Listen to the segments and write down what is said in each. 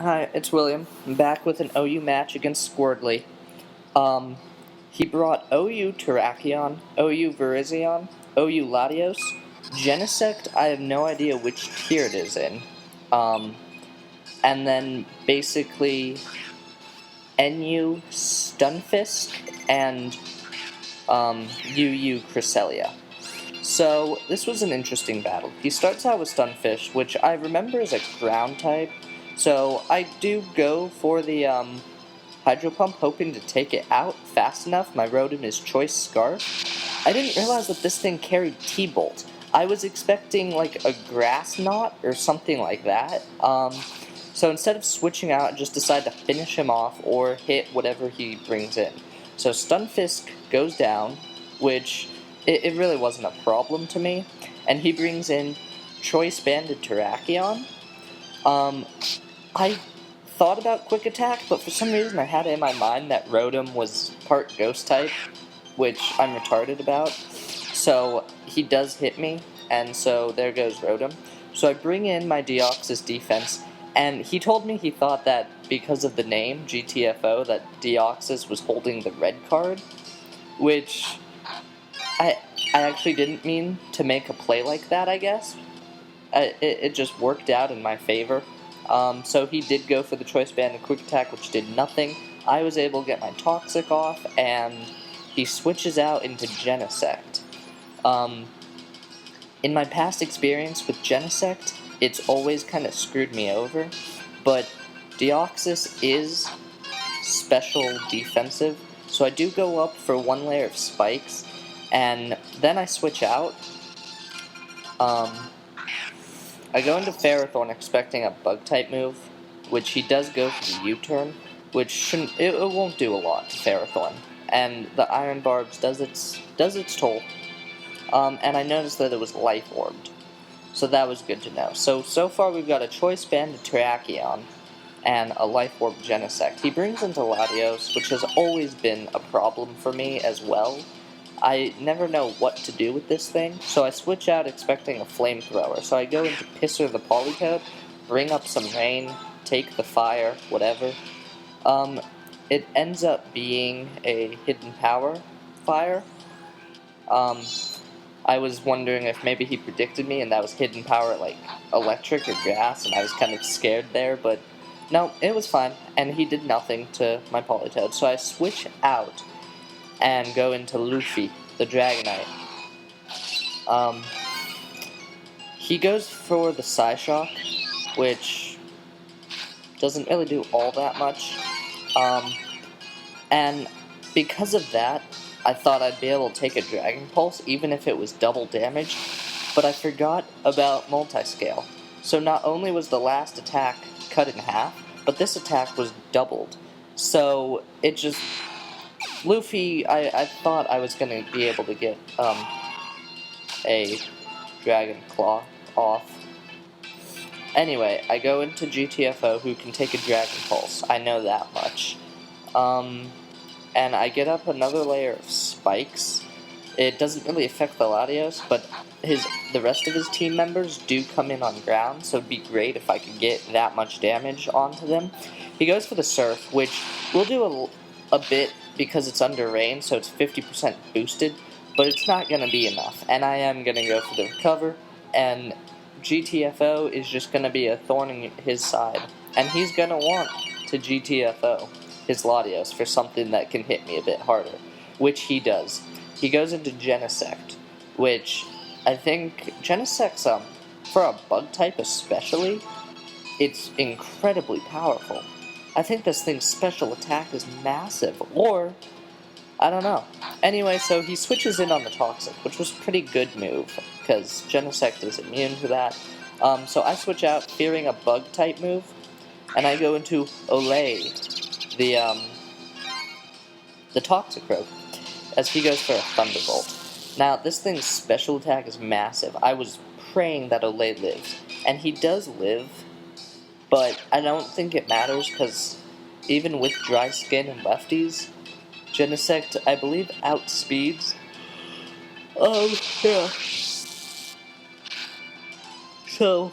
Hi, it's William. I'm back with an OU match against Squirtli. He brought OU Terrakion, OU Virizion, OU Latios, Genesect. I have no idea which tier it is in. Um, and then basically NU Stunfisk and UU Cresselia. So this was an interesting battle. He starts out with Stunfish, which I remember is a ground type. So I do go for the Hydro Pump, hoping to take it out fast enough. My Rotom is Choice Scarf. I didn't realize that this thing carried T-Bolt. I was expecting like a Grass Knot or something like that. So instead of switching out, I just decided to finish him off or hit whatever he brings in. So Stunfisk goes down, which it really wasn't a problem to me. And he brings in Choice Banded Terrakion. I thought about Quick Attack, but for some reason I had it in my mind that Rotom was part Ghost type, which I'm retarded about. So he does hit me, and so there goes Rotom. So I bring in my Deoxys defense, and he told me he thought that because of the name, GTFO, that Deoxys was holding the red card, which I actually didn't mean to make a play like that, I guess. It just worked out in my favor. So he did go for the Choice Band and Quick Attack, which did nothing. I was able to get my Toxic off, and he switches out into Genesect. In my past experience with Genesect, it's always kind of screwed me over, but Deoxys is special defensive, so I do go up for one layer of spikes, and then I switch out. I go into Ferrothorn expecting a Bug-type move, which he does go for the U-turn, which shouldn't, it won't do a lot to Ferrothorn. And the Iron Barbs does its toll. And I noticed that it was Life Orbed, so that was good to know. So far we've got a Choice Banded Terrakion and a Life Orb Genesect. He brings into Latios, which has always been a problem for me as well. I never know what to do with this thing, so I switch out expecting a flamethrower. So I go into Pisser the Politoed, bring up some rain, take the fire, whatever. It ends up being a hidden power fire. I was wondering if maybe he predicted me and that was hidden power like electric or gas, and I was kind of scared there, but no, it was fine, and he did nothing to my Politoed. So I switch out and go into Luffy, the Dragonite. He goes for the Psyshock, which doesn't really do all that much. And because of that, I thought I'd be able to take a Dragon Pulse, even if it was double damage, but I forgot about Multiscale. So not only was the last attack cut in half, but this attack was doubled. So it just... Luffy, I thought I was going to be able to get a Dragon Claw off. Anyway, I go into GTFO, who can take a Dragon Pulse. I know that much. And I get up another layer of spikes. It doesn't really affect the Latios, but the rest of his team members do come in on ground, so it'd be great if I could get that much damage onto them. He goes for the Surf, which will do a bit because it's under rain, so it's 50% boosted, but it's not going to be enough, and I am going to go for the Recover, and GTFO is just going to be a thorn in his side, and he's going to want to GTFO his Latios for something that can hit me a bit harder, which he does. He goes into Genesect, which I think Genesect's, for a bug type especially, it's incredibly powerful. I think this thing's special attack is massive, or, I don't know. Anyway, so he switches in on the Toxic, which was a pretty good move, because Genesect is immune to that. So I switch out, fearing a bug-type move, and I go into Olay, the Toxic Rogue, as he goes for a Thunderbolt. Now, this thing's special attack is massive. I was praying that Olay lives, and he does live, but I don't think it matters, because even with dry skin and lefties, Genesect, I believe, outspeeds. Yeah. So,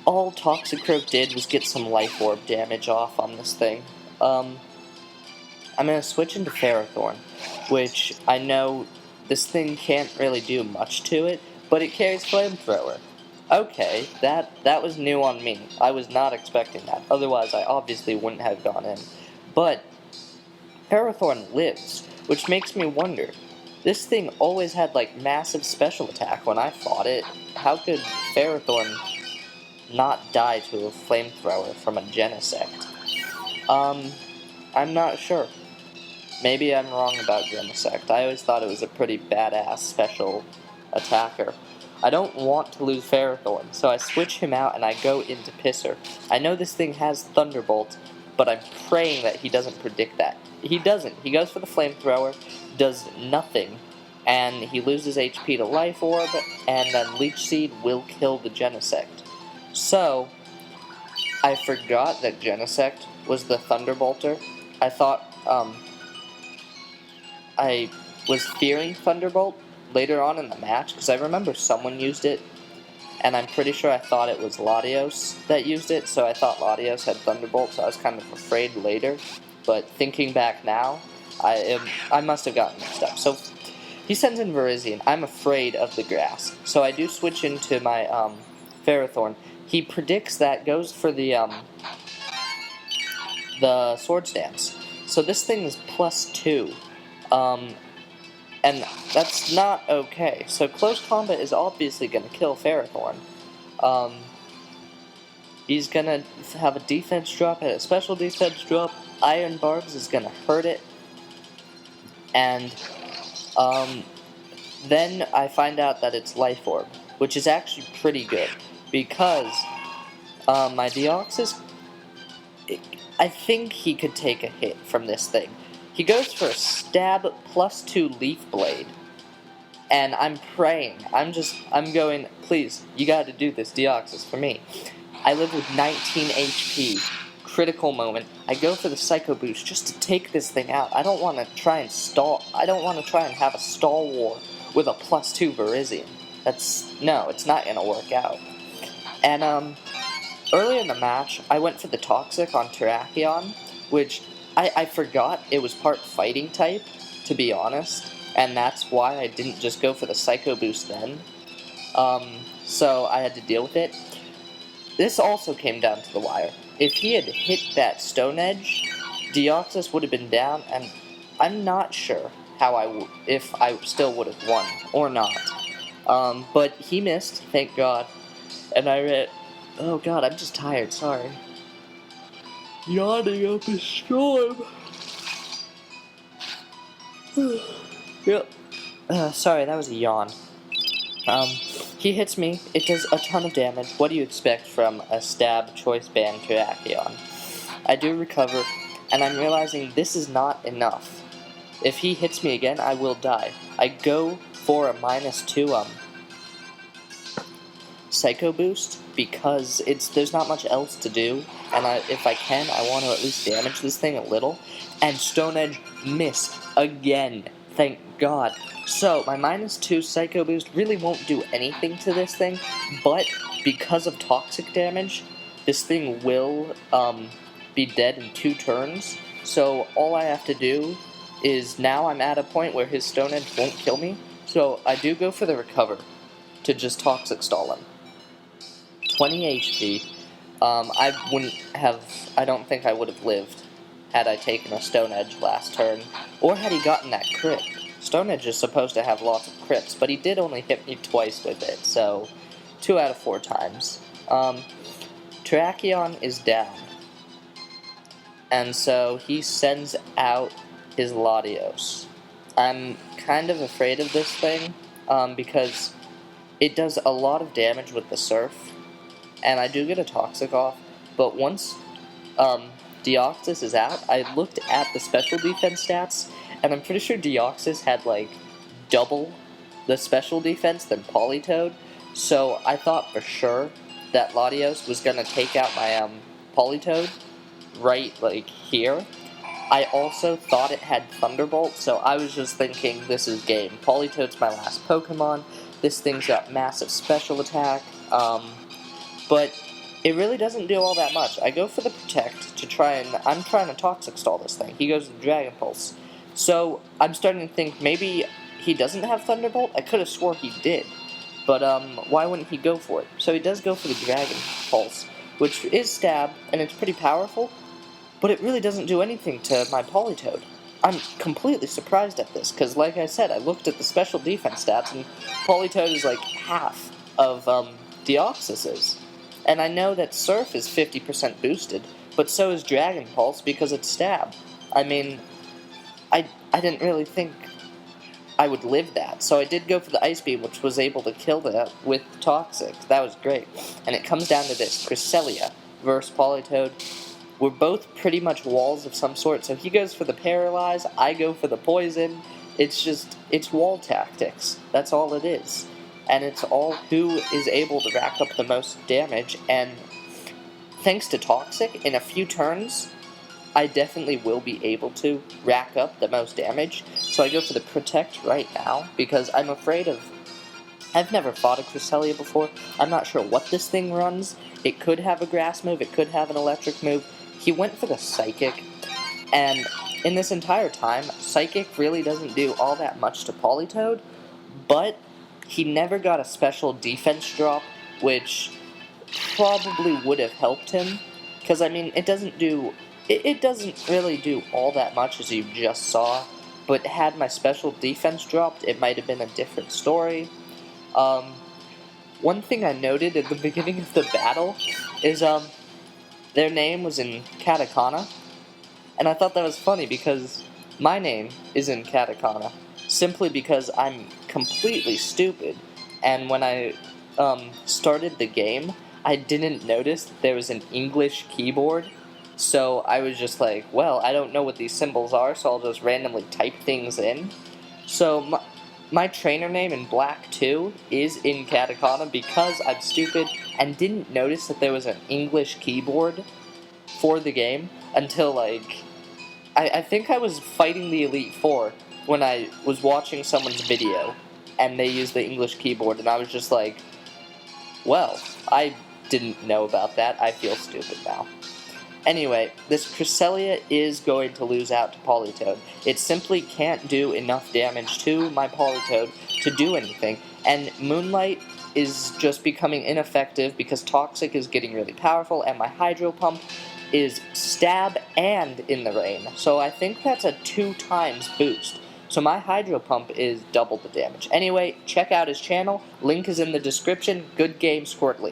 all Toxicroak did was get some Life Orb damage off on this thing. I'm going to switch into Ferrothorn, which I know this thing can't really do much to it, but it carries Flamethrower. Okay, that was new on me. I was not expecting that. Otherwise, I obviously wouldn't have gone in. But Ferrothorn lives, which makes me wonder. This thing always had, like, massive special attack when I fought it. How could Ferrothorn not die to a Flamethrower from a Genesect? I'm not sure. Maybe I'm wrong about Genesect. I always thought it was a pretty badass special attacker. I don't want to lose Ferrothorn, so I switch him out and I go into Pisser. I know this thing has Thunderbolt, but I'm praying that he doesn't predict that. He doesn't. He goes for the Flamethrower, does nothing, and he loses HP to Life Orb, and then Leech Seed will kill the Genesect. So, I forgot that Genesect was the Thunderbolter. I thought, I was fearing Thunderbolt later on in the match, because I remember someone used it, and I'm pretty sure I thought it was Latios that used it, so I thought Latios had Thunderbolt, so I was kind of afraid later. But thinking back now, I must have gotten mixed up. So he sends in Virizion. I'm afraid of the grass, so I do switch into my Ferrothorn. He predicts that, goes for the Swords Dance. So this thing is +2. And that's not okay. So close combat is obviously going to kill Ferrothorn. He's going to have a defense drop and a special defense drop. Iron Barbs is going to hurt it. And then I find out that it's Life Orb, which is actually pretty good. Because my Deoxys, I think he could take a hit from this thing. He goes for a stab +2 Leaf Blade. And I'm praying. I'm going, please, you gotta do this, Deoxys, for me. I live with 19 HP. Critical moment. I go for the Psycho Boost just to take this thing out. I don't want to try and stall. I don't want to try and have a stall war with a +2 Virizion. No, it's not gonna work out. And, early in the match, I went for the Toxic on Terrakion, which I forgot it was part fighting type, to be honest, and that's why I didn't just go for the Psycho Boost then. So I had to deal with it. This also came down to the wire. If he had hit that Stone Edge, Deoxys would have been down, and I'm not sure if I still would have won or not. But he missed, thank God, and I read. Oh God, I'm just tired. Sorry. Yawning up a storm. Yep. Sorry, that was a yawn. He hits me. It does a ton of damage. What do you expect from a stab choice band Terrakion? I do recover, and I'm realizing this is not enough. If he hits me again, I will die. I go for a -2 Psycho Boost because there's not much else to do, and if I can, I want to at least damage this thing a little. And Stone Edge missed again, thank God. So my -2 Psycho Boost really won't do anything to this thing, but because of toxic damage, this thing will be dead in 2 turns. So all I have to do is now I'm at a point where his Stone Edge won't kill me. So I do go for the recover to just toxic stall him. 20 HP. I don't think I would have lived had I taken a Stone Edge last turn, or had he gotten that crit. Stone Edge is supposed to have lots of crits, but he did only hit me twice with it, so 2 out of 4 times. Terrakion is down, and so he sends out his Latios. I'm kind of afraid of this thing, because it does a lot of damage with the Surf, and I do get a Toxic off, but once Deoxys is out, I looked at the special defense stats, and I'm pretty sure Deoxys had, like, double the special defense than Politoed, so I thought for sure that Latios was going to take out my Politoed right, like, here. I also thought it had Thunderbolt, so I was just thinking, this is game. Politoed's my last Pokemon, this thing's got massive special attack, but it really doesn't do all that much. I go for the Protect to try and... I'm trying to Toxic Stall this thing. He goes to the Dragon Pulse. So, I'm starting to think maybe he doesn't have Thunderbolt? I could have swore he did. But, why wouldn't he go for it? So he does go for the Dragon Pulse, which is Stab, and it's pretty powerful, but it really doesn't do anything to my Politoed. I'm completely surprised at this, because like I said, I looked at the special defense stats, and Politoed is like half of, Deoxys's. And I know that Surf is 50% boosted, but so is Dragon Pulse because it's Stab. I mean, I didn't really think I would live that, so I did go for the Ice Beam, which was able to kill that with Toxic. That was great. And it comes down to this, Cresselia versus Politoed. We're both pretty much walls of some sort, so he goes for the Paralyze, I go for the Poison. It's wall tactics. That's all it is. And it's all who is able to rack up the most damage, and thanks to Toxic, in a few turns, I definitely will be able to rack up the most damage. So I go for the Protect right now, because I'm afraid of... I've never fought a Cresselia before. I'm not sure what this thing runs. It could have a Grass move, it could have an Electric move. He went for the Psychic, and in this entire time, Psychic really doesn't do all that much to Politoed, but he never got a special defense drop, which probably would have helped him, because, I mean, it doesn't really do all that much, as you just saw, but had my special defense dropped, it might have been a different story. One thing I noted at the beginning of the battle is, their name was in katakana, and I thought that was funny because my name is in katakana, simply because I'm completely stupid, and when I started the game, I didn't notice that there was an English keyboard, so I was just like, well, I don't know what these symbols are, so I'll just randomly type things in. So my trainer name in Black2 is in katakana because I'm stupid and didn't notice that there was an English keyboard for the game until, like, I think I was fighting the Elite Four when I was watching someone's video and they used the English keyboard, and I was just like, well, I didn't know about that. I feel stupid now. Anyway, this Cresselia is going to lose out to Politoed. It simply can't do enough damage to my Politoed to do anything, and Moonlight is just becoming ineffective because Toxic is getting really powerful, and my Hydro Pump is Stab and in the Rain. So I think that's a 2 times boost. So my Hydro Pump is double the damage. Anyway, check out his channel. Link is in the description. Good game, Squirtli.